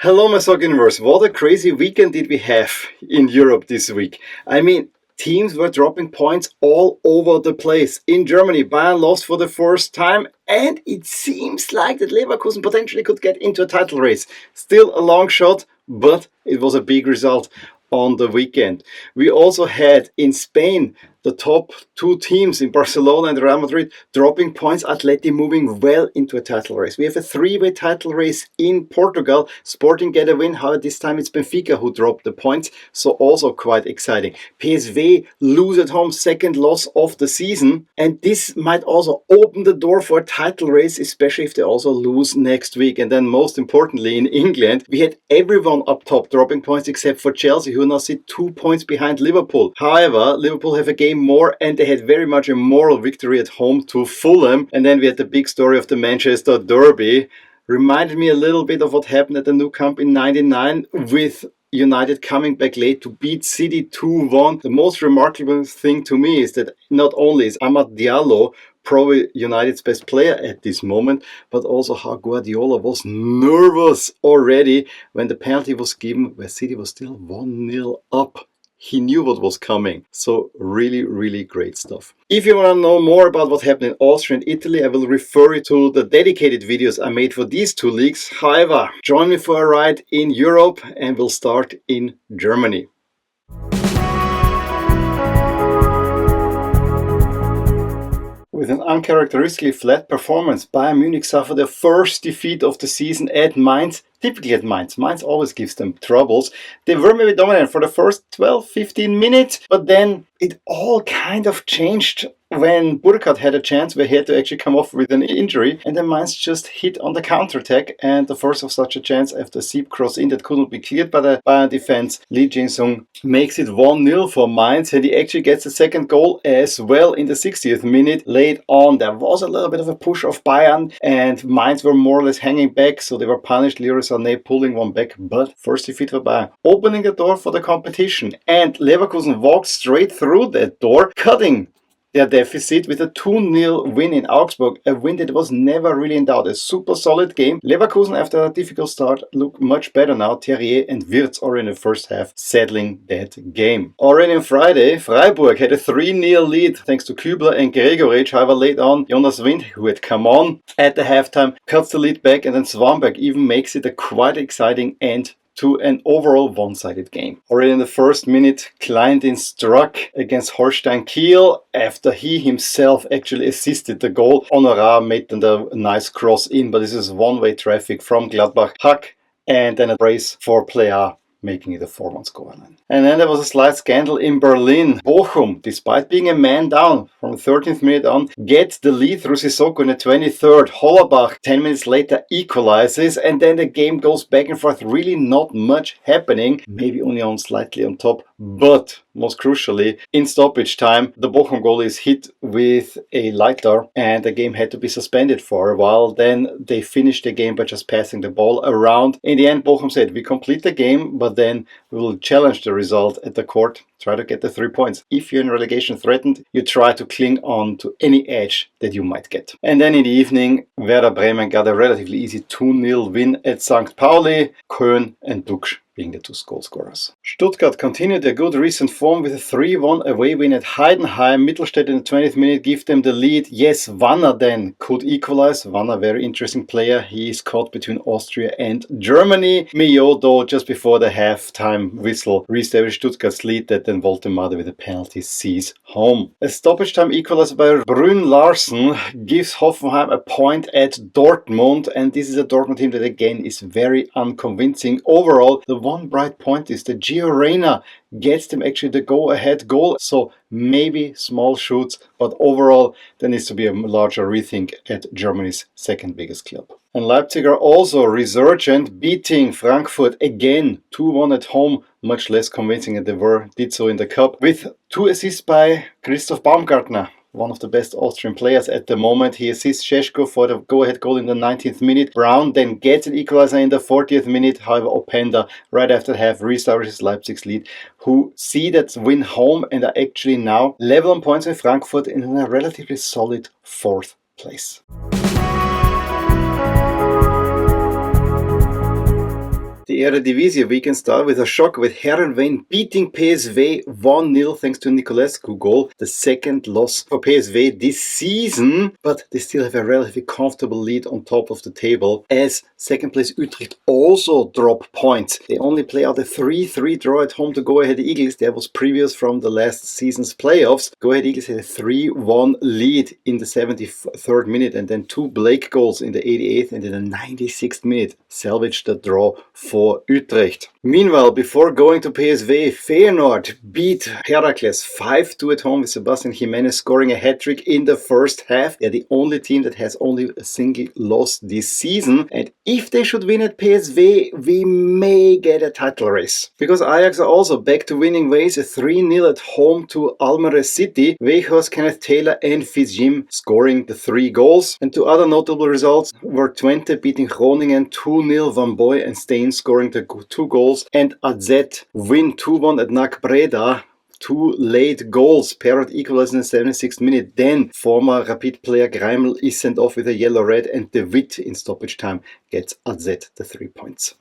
Hello, my soccer universe. What a crazy weekend did we have in Europe this week. I mean, teams were dropping points all over the place. In Germany, Bayern lost for the first time, and it seems like that Leverkusen potentially could get into a title race. Still a long shot, but it was a big result on the weekend. We also had in Spain the top two teams in Barcelona and Real Madrid dropping points, Atleti moving well into a title race. We have a three-way title race in Portugal. Sporting get a win. However, this time it's Benfica who dropped the points, so also quite exciting. PSV lose at home, second loss of the season, and this might also open the door for a title race, especially if they also lose next week. And then most importantly, in England, we had everyone up top dropping points except for Chelsea, who now sit 2 points behind Liverpool. However, Liverpool have a game more, and they had very much a moral victory at home to Fulham. And then we had the big story of the Manchester Derby. Reminded me a little bit of what happened at the Nou Camp in '99 with United coming back late to beat City 2-1. The most remarkable thing to me is that not only is Amad Diallo probably United's best player at this moment, but also how Guardiola was nervous already when the penalty was given, where City was still 1-0 up. He knew what was coming. So really great stuff. If you want to know more about what happened in Austria and Italy, I will refer you to the dedicated videos I made for these two leagues. However, join me for a ride in Europe, and we'll start in Germany. With an uncharacteristically flat performance, Bayern Munich suffered their first defeat of the season at Mainz. Typically at Mainz. Mainz always gives them troubles. They were maybe dominant for the first 12-15 minutes, but then it all kind of changed when Burkhardt had a chance where he had to actually come off with an injury, and then Mainz just hit on the counter-attack, and the first of such a chance after Sieb cross in that couldn't be cleared by the Bayern defense. Lee Jin-sung makes it 1-0 for Mainz, and he actually gets the second goal as well in the 60th minute. Late on, there was a little bit of a push of Bayern, and Mainz were more or less hanging back, so they were punished. Leroy Sané pulling one back, but first defeat for Bayern, opening the door for the competition, and Leverkusen walked straight through that door, cutting their deficit with a 2-0 win in Augsburg, a win that was never really in doubt. A super solid game. Leverkusen, after a difficult start, look much better now. Terrier and Wirtz already in the first half settling that game. Already on Friday, Freiburg had a 3-0 lead thanks to Kübler and Gregoritsch. However, late on, Jonas Wind, who had come on at the halftime, cuts the lead back, and then Swanberg even makes it a quite exciting end to an overall one-sided game. Already in the first minute, Kleindin struck against Holstein Kiel after he himself actually assisted the goal. Honorar made the nice cross in, but this is one-way traffic from Gladbach. Hack, and then a brace for Plea, making it a 4-1 scoreline. And then there was a slight scandal in Berlin. Bochum, despite being a man down from the 13th minute on, gets the lead through Sissoko in the 23rd. Hollerbach 10 minutes later equalizes, and then the game goes back and forth. Really not much happening. Maybe Union slightly on top, but most crucially, in stoppage time, the Bochum goalie is hit with a lighter, and the game had to be suspended for a while. Then they finished the game by just passing the ball around. In the end, Bochum said, we complete the game, but then we will challenge the result at the court, try to get the 3 points. If you're in relegation threatened, you try to cling on to any edge that you might get. And then in the evening, Werder Bremen got a relatively easy 2-0 win at St. Pauli. Köhn and Duksch being the two goal scorers. Stuttgart continued their good recent form with a 3-1 away win at Heidenheim. Mittelstädt in the 20th minute give them the lead. Yes, Wanner then could equalize. Wanner, very interesting player. He is caught between Austria and Germany. Millot, though, just before the halftime whistle, reestablished Stuttgart's lead that then Woltemade with a penalty sees home. A stoppage time equalizer by Brünn Larsen gives Hoffenheim a point at Dortmund, and this is a Dortmund team that again is very unconvincing. Overall, the one bright point is that Gio Reyna gets them actually the go-ahead goal. So maybe small shoots, but overall there needs to be a larger rethink at Germany's second biggest club. And Leipzig are also resurgent, beating Frankfurt again 2-1 at home, much less convincing than they did so in the cup, with 2 assists by Christoph Baumgartner, one of the best Austrian players at the moment. He assists Šeško for the go-ahead goal in the 19th minute. Brown then gets an equalizer in the 40th minute. However, Openda, right after half, restarts Leipzig's lead, who see that win home and are actually now level on points with Frankfurt in a relatively solid 4th place. The Eredivisie weekend started with a shock with Heerenveen beating PSV 1-0 thanks to Nicolescu goal, the second loss for PSV this season, but they still have a relatively comfortable lead on top of the table as second place Utrecht also drop points. They only play out a 3-3 draw at home to Go Ahead Eagles. That was previous from the last season's playoffs. Go Ahead Eagles had a 3-1 lead in the 73rd minute and then two Blake goals in the 88th and in the 96th minute salvaged the draw for Utrecht. Meanwhile, before going to PSV, Feyenoord beat Heracles 5-2 at home with Sebastian Jimenez scoring a hat-trick in the first half. They're the only team that has only a single loss this season. And if they should win at PSV, we may get a title race. Because Ajax are also back to winning ways, a 3-0 at home to Almere City. Weghorst, Kenneth Taylor and Fizjim scoring the 3 goals. And two other notable results were Twente beating Groningen 2-0, Van Boy and Steen scoring the 2 goals, and AZ win 2-1 at NAC Breda. 2 late goals. Perrot equalized in the 76th minute. Then former Rapid player Greimel is sent off with a yellow-red, and De Witt in stoppage time gets AZ the 3 points.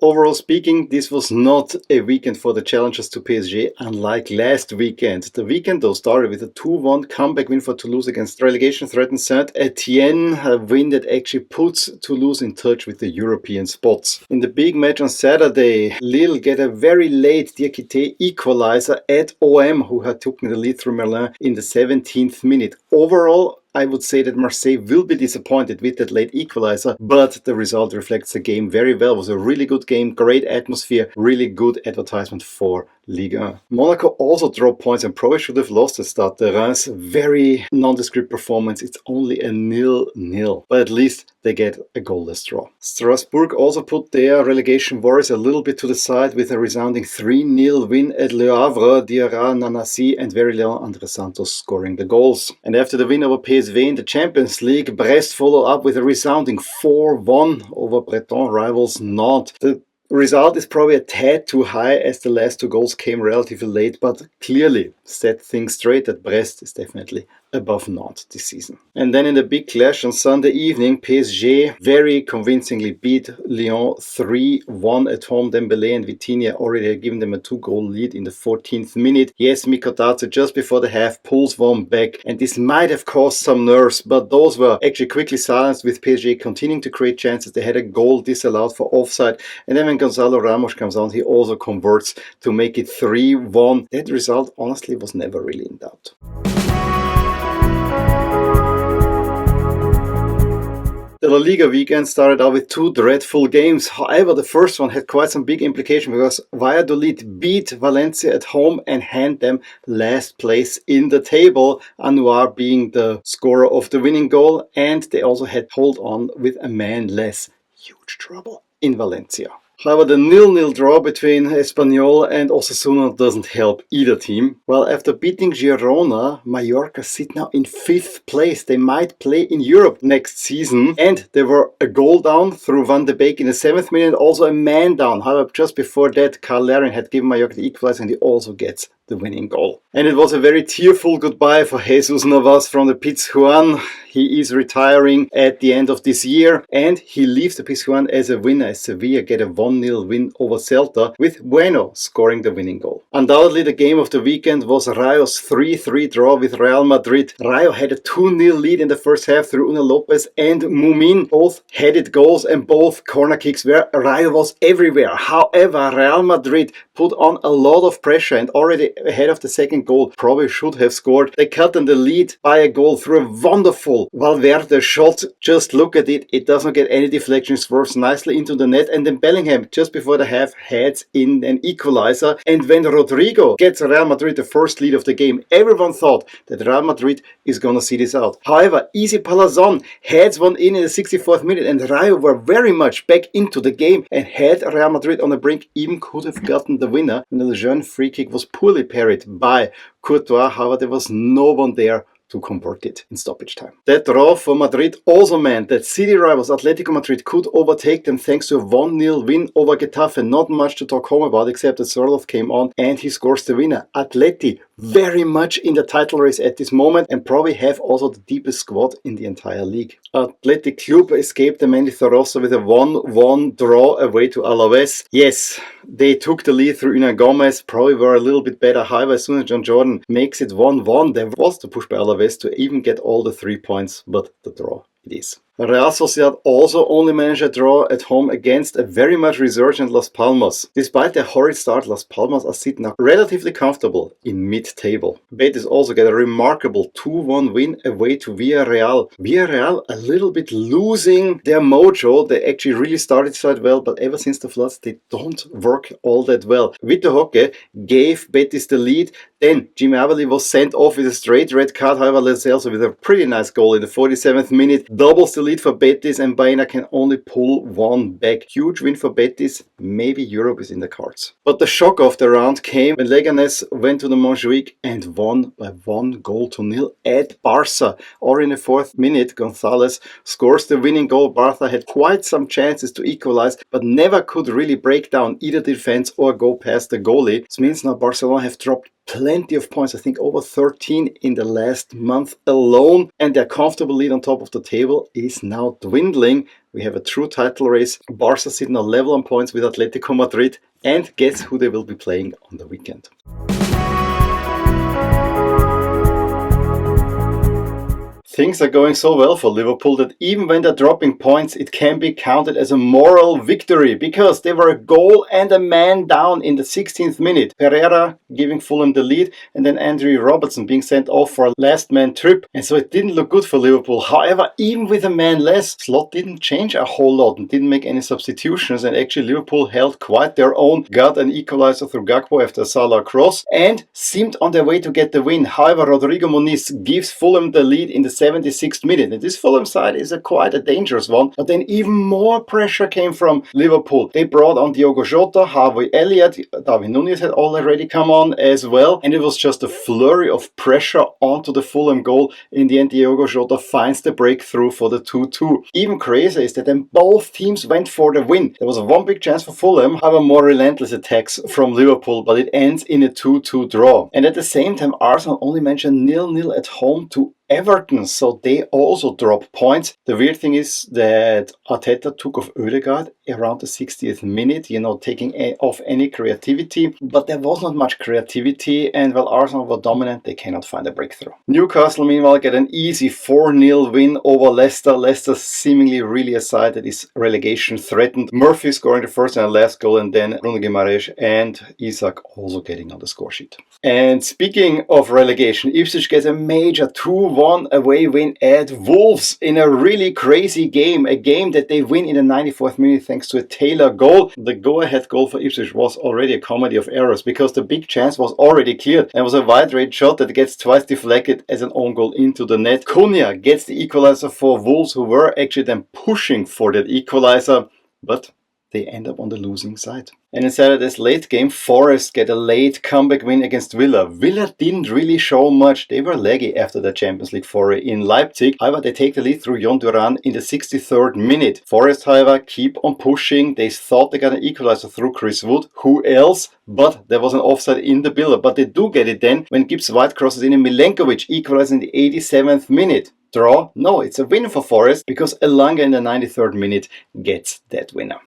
Overall speaking, this was not a weekend for the challengers to PSG, unlike last weekend. The weekend, though, started with a 2-1 comeback win for Toulouse against relegation-threatened Saint-Etienne, a win that actually puts Toulouse in touch with the European spots. In the big match on Saturday, Lille get a very late Diakité equalizer at OM, who had taken the lead through Merlin in the 17th minute. Overall, I would say that Marseille will be disappointed with that late equalizer, but the result reflects the game very well. It was a really good game, great atmosphere, really good advertisement for Liga. Monaco also dropped points and probably should have lost the start. The Reims, very nondescript performance. It's only a 0-0, but at least they get a goalless draw. Strasbourg also put their relegation worries a little bit to the side with a resounding 3-0 win at Le Havre. Diarra, Nanasi and Verillion Andre Santos scoring the goals. And after the win over PSV in the Champions League, Brest followed up with a resounding 4-1 over Breton rivals Nantes. The result is probably a tad too high as the last 2 goals came relatively late, but clearly set things straight that Brest is definitely above Nantes this season. And then in the big clash on Sunday evening, PSG very convincingly beat Lyon 3-1 at home. Dembélé and Vitinha already had given them a 2-goal lead in the 14th minute. Yes, Mikotatsu just before the half pulls one back, and this might have caused some nerves, but those were actually quickly silenced with PSG continuing to create chances. They had a goal disallowed for offside, and then when Gonzalo Ramos comes on, he also converts to make it 3-1. That result honestly was never really in doubt. The La Liga weekend started out with 2 dreadful games. However, the first one had quite some big implication because Valladolid beat Valencia at home and hand them last place in the table, Anouar being the scorer of the winning goal, and they also had hold on with a man less. Huge trouble in Valencia. However, the 0-0 draw between Espanyol and Osasuna doesn't help either team. Well, after beating Girona, Mallorca sit now in 5th place. They might play in Europe next season. And they were a goal down through Van de Beek in the 7th minute, also a man down. However, just before that, Carl Larin had given Mallorca the equalizer and he also gets the winning goal. And it was a very tearful goodbye for Jesus Navas from the Pizjuan. He is retiring at the end of this year and he leaves the Pizjuan as a winner as Sevilla get a 1-0 win over Celta with Bueno scoring the winning goal. Undoubtedly the game of the weekend was Rayo's 3-3 draw with Real Madrid. Rayo had a 2-0 lead in the first half through Una Lopez and Mumin. Both headed goals and both corner kicks where Rayo was everywhere. However, Real Madrid put on a lot of pressure and already ahead of the second goal probably should have scored. They cut in the lead by a goal through a wonderful Valverde shot. Just look at it. It does not get any deflection. Swerves nicely into the net. And then Bellingham just before the half heads in an equalizer. And when Rodrigo gets Real Madrid the first lead of the game, everyone thought that Real Madrid is going to see this out. However, Easy Palazon heads one in the 64th minute and Rayo were very much back into the game and had Real Madrid on the brink, even could have gotten the winner. And the Lejeune free kick was poorly parried by Courtois. However, there was no one there to convert it in stoppage time. That draw for Madrid also meant that city rivals Atletico Madrid could overtake them thanks to a 1-0 win over Getafe. Not much to talk home about except that Sorloth came on and he scores the winner. Atleti very much in the title race at this moment and probably have also the deepest squad in the entire league. Athletic Club escaped the Mendizorroza with a 1-1 draw away to Alaves. Yes, they took the lead through Una Gomez, probably were a little bit better. However, as soon as John Jordan makes it 1-1, there was the push by Alaves to even get all the 3 points, but the draw it is. Real Sociedad also only managed a draw at home against a very much resurgent Las Palmas. Despite their horrid start, Las Palmas are sitting up relatively comfortable in mid-table. Betis also get a remarkable 2-1 win away to Villarreal. Villarreal a little bit losing their mojo. They actually really started quite well, but ever since the floods, they don't work all that well. Vitor Roque gave Betis the lead. Then Jimmy Avali was sent off with a straight red card. However, Celso with a pretty nice goal in the 47th minute doubles the lead for Betis, and Baena can only pull one back. Huge win for Betis. Maybe Europe is in the cards. But the shock of the round came when Leganés went to the Montjuic and won by 1-0 at Barca. Or in the 4th minute, Gonzalez scores the winning goal. Barca had quite some chances to equalize, but never could really break down either defense or go past the goalie. This means now Barcelona have dropped plenty of points, I think over 13 in the last month alone, and their comfortable lead on top of the table is now dwindling. We have a true title race. Barca sitting on level on points with Atletico Madrid, and guess who they will be playing on the weekend? Things are going so well for Liverpool that even when they're dropping points, it can be counted as a moral victory because they were a goal and a man down in the 16th minute. Pereira giving Fulham the lead and then Andrew Robertson being sent off for a last man trip. And so it didn't look good for Liverpool. However, even with a man less, Slot didn't change a whole lot and didn't make any substitutions. And actually Liverpool held quite their own, got an equalizer through Gakpo after Salah cross and seemed on their way to get the win. However, Rodrigo Muniz gives Fulham the lead in the 76th minute. And this Fulham side is quite a dangerous one. But then even more pressure came from Liverpool. They brought on Diogo Jota, Harvey Elliott, Darwin Núñez had already come on as well. And it was just a flurry of pressure onto the Fulham goal. In the end, Diogo Jota finds the breakthrough for the 2-2. Even crazier is that then both teams went for the win. There was one big chance for Fulham, however more relentless attacks from Liverpool, but it ends in a 2-2 draw. And at the same time, Arsenal only mentioned 0-0 at home to Everton, so they also drop points. The weird thing is that Arteta took off Ødegaard around the 60th minute, taking off any creativity, but there was not much creativity, and while Arsenal were dominant, they cannot find a breakthrough. Newcastle, meanwhile, get an easy 4-0 win over Leicester. Leicester seemingly really a side that is relegation threatened. Murphy scoring the first and last goal, and then Bruno Guimaraes and Isak also getting on the score sheet. And speaking of relegation, Ipswich gets a major 2-1 away win at Wolves in a really crazy game. A game that they win in the 94th minute thanks to a Taylor goal. The go-ahead goal for Ipswich was already a comedy of errors because the big chance was already cleared. There was a wide-range shot that gets twice deflected as an own goal into the net. Cunha gets the equalizer for Wolves, who were actually then pushing for that equalizer, but they end up on the losing side. And in Saturday's late game, Forest get a late comeback win against Villa. Villa didn't really show much. They were laggy after the Champions League foray in Leipzig. However, they take the lead through Jon Duran in the 63rd minute. Forest, however, keep on pushing. They thought they got an equalizer through Chris Wood. Who else? But there was an offside in the build-up. But they do get it then when Gibbs White crosses in and Milenkovic equalizes in the 87th minute. Draw? No, it's a win for Forest because Elanga in the 93rd minute gets that winner.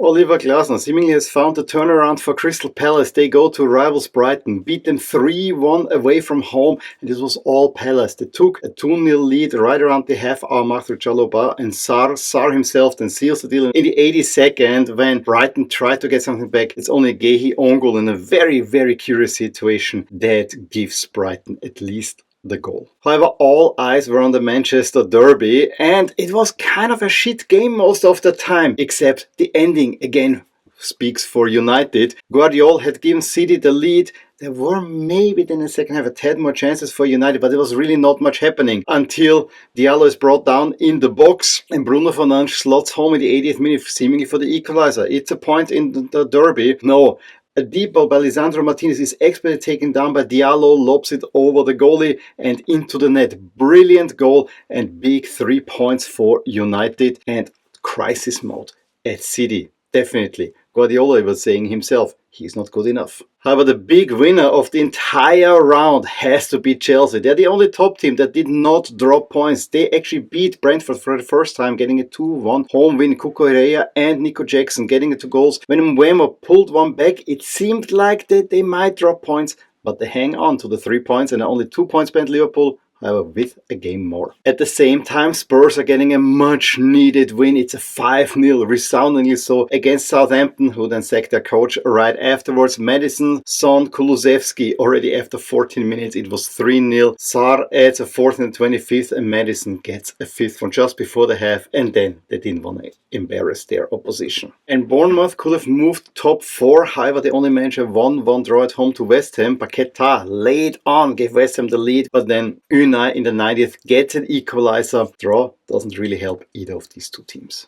Oliver Glasner seemingly has found the turnaround for Crystal Palace. They go to rivals Brighton, beat them 3-1 away from home, and this was all Palace. They took a 2-0 lead right around the half-hour mark through Chalobah, and Sarr himself then seals the deal in the 82nd when Brighton tried to get something back. It's only Gehi own goal in a very, very curious situation that gives Brighton at least the goal. However, all eyes were on the Manchester Derby, and it was kind of a shit game most of the time, except the ending again speaks for United. Guardiola had given City the lead. There were maybe then in the second half a tad more chances for United, but there was really not much happening until Diallo is brought down in the box and Bruno Fernandes slots home in the 80th minute seemingly for the equalizer. It's a point in the Derby. No, A deep ball by Lisandro Martinez is expertly taken down by Diallo, lobs it over the goalie and into the net. Brilliant goal and big 3 points for United and crisis mode at City. Definitely. Guardiola was saying himself, he's not good enough. However, the big winner of the entire round has to be Chelsea. They're the only top team that did not drop points. They actually beat Brentford for the first time, getting a 2-1 home win. Cucurella and Nico Jackson getting the 2 goals. When Mbeumo pulled one back, it seemed like that they might drop points, but they hang on to the 3 points and only 2 points behind Liverpool. However, with a game more. At the same time, Spurs are getting a much needed win. It's a 5-0, resoundingly so, against Southampton, who then sacked their coach right afterwards. Madison, Son, Kulusevski, already after 14 minutes, it was 3-0. Sarr adds a 4th and 25th, and Madison gets a 5th from just before the half, and then they didn't want to embarrass their opposition. And Bournemouth could have moved top 4, however, they only managed a 1-1 draw at home to West Ham. Paqueta late on gave West Ham the lead, but then Unai in the 90th gets an equalizer. Draw doesn't really help either of these 2 teams.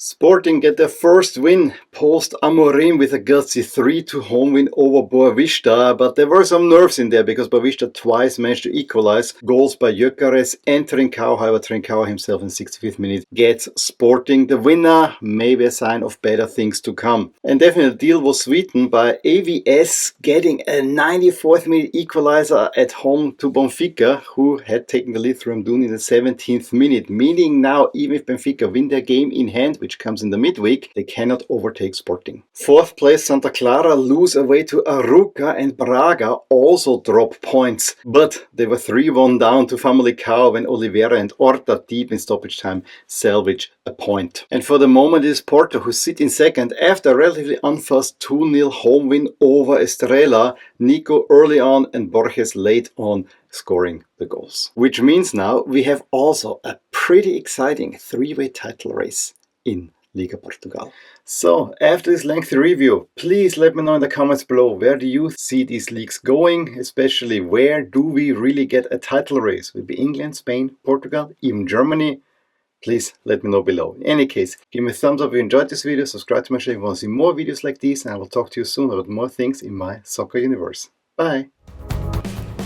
Sporting get their first win post Amorim with a gutsy 3-2 home win over Boavista, but there were some nerves in there because Boavista twice managed to equalize. Goals by Gyökeres and Trincao, however Trincao himself in the 65th minute gets Sporting the winner, maybe a sign of better things to come. And definitely the deal was sweetened by AVS getting a 94th minute equalizer at home to Benfica, who had taken the lead through Mdoun in the 17th minute, meaning now even if Benfica win their game in hand, which comes in the midweek, they cannot overtake Sporting. 4th place Santa Clara lose away to Arouca, and Braga also drop points, but they were 3-1 down to Famalicão when Oliveira and Horta deep in stoppage time salvage a point. And for the moment it is Porto who sit in second after a relatively unfussed 2-0 home win over Estrela. Nico early on and Borges late on scoring the goals. Which means now we have also a pretty exciting 3-way title race in Liga Portugal. So, after this lengthy review, please let me know in the comments below, where do you see these leagues going? Especially, where do we really get a title race? Will it be England, Spain, Portugal, even Germany? Please let me know below. In any case, give me a thumbs up if you enjoyed this video, subscribe to my channel if you want to see more videos like these, and I will talk to you soon about more things in my soccer universe. Bye!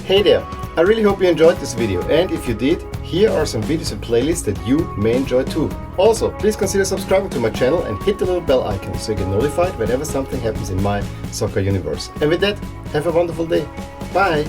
Hey there! I really hope you enjoyed this video, and if you did, here are some videos and playlists that you may enjoy too. Also, please consider subscribing to my channel and hit the little bell icon so you get notified whenever something happens in my soccer universe. And with that, have a wonderful day. Bye!